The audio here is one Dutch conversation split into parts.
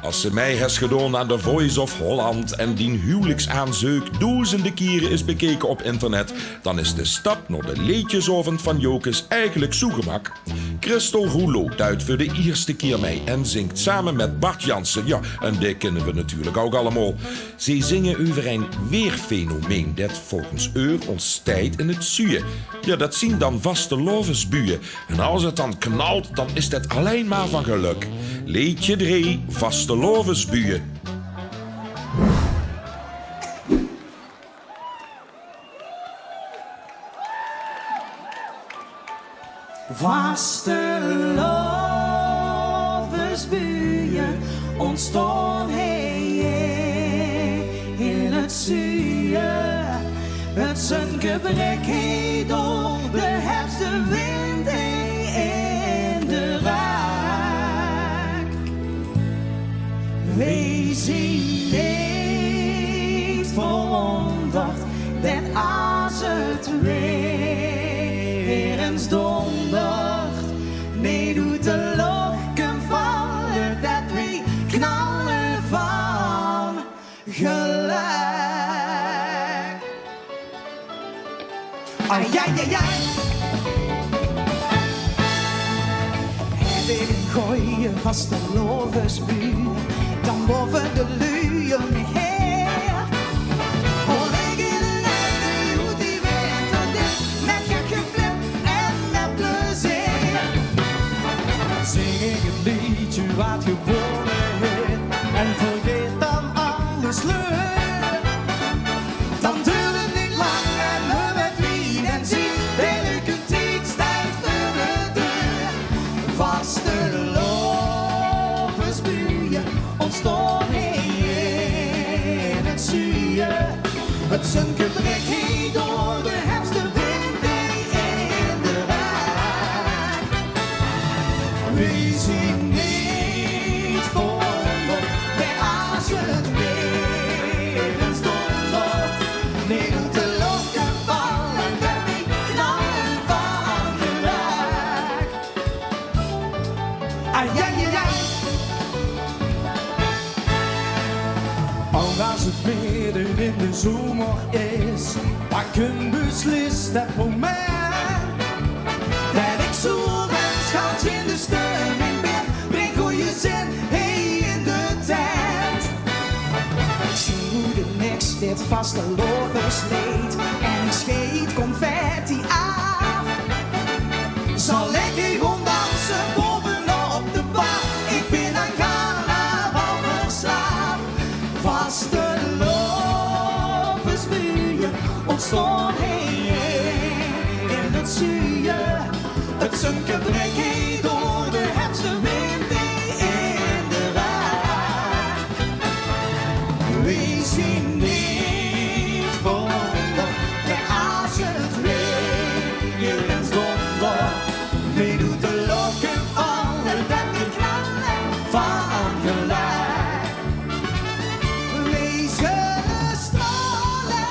Als ze mij has gedaan aan The Voice of Holland en die huwelijksaanzeuk duizenden keren is bekeken op internet, dan is de stap naar de leedjesavond van Jokes eigenlijk zoegemak. Christel Rouleau duidt voor de eerste keer mee en zingt samen met Bart Jansen. Ja, en die kennen we natuurlijk ook allemaal. Ze zingen over een weerfenomeen dat volgens ons tijd in het zuien. Ja, dat zien dan vaste lovensbuien. En als het dan knalt, dan is dat alleen maar van geluk. Liedje 3, vaste lovensbuien. Vaste lovensbuien ontstaan in het zuien. Het zijn gebrek door de hefste wind in de raak. Wees niet verwonderd dat als het weer eens dondert, nee doet de lokken vallen dat we knallen van gelijk. Ai, ai, ai, ai. Heb ik een goeie vaste lovensbuur, dan boven de luien her. Hoor ik in de nacht hoe die winter is, met gekflip en met plezier. Zing ik een liedje wat geboren is en vergeet dan alles leuk. Dan duurt het niet lang en we met wie en zien, welke tijd stijgt voor de deur. Vaste lovensbuien ontstaan in het zuien. Het zijn gebrek door de hefste wind in de raak. We zien niet verwonderd bij als het weer eens dondert. Nee, doet de lokken vallen dat we knallen van gelijk. Ai, ai, ai, ai. Ook als het midden in de zomer is, pak een beslist het moment dat ik zo wens in de stemming ben. Breng goeie zin in de tent. Zing hoe de niks dit vaste loversleed en scheet confetti af. Zal lekker rond dansen bovenop de bar. Ik ben aan carnaval verslaafd. Vaste lovensbuien ontstaan in het zuien. Het zijn gebrek door de hefste wind in de raak. We zien niet verwonderd dat als het weer eens dondert, nee doet de lokken vallen dat we knallen van gelijk. Wezen stralen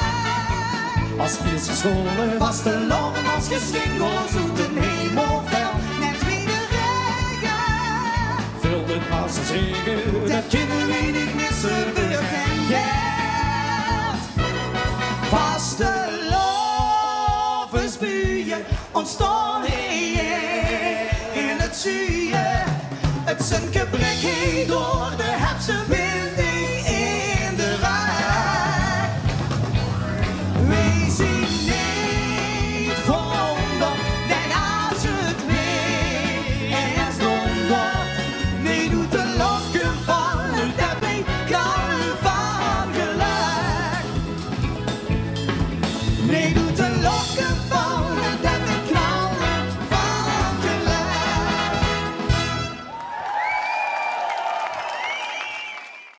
als is scholen, vaste loven als geschwingel, zoet een hemelvel, net wie de regen. Vul het als een zegen, dat kunnen we niet missen, we geen geld. Vaste lovensbuien ontstaan in het zuien. Het zijn gebrek door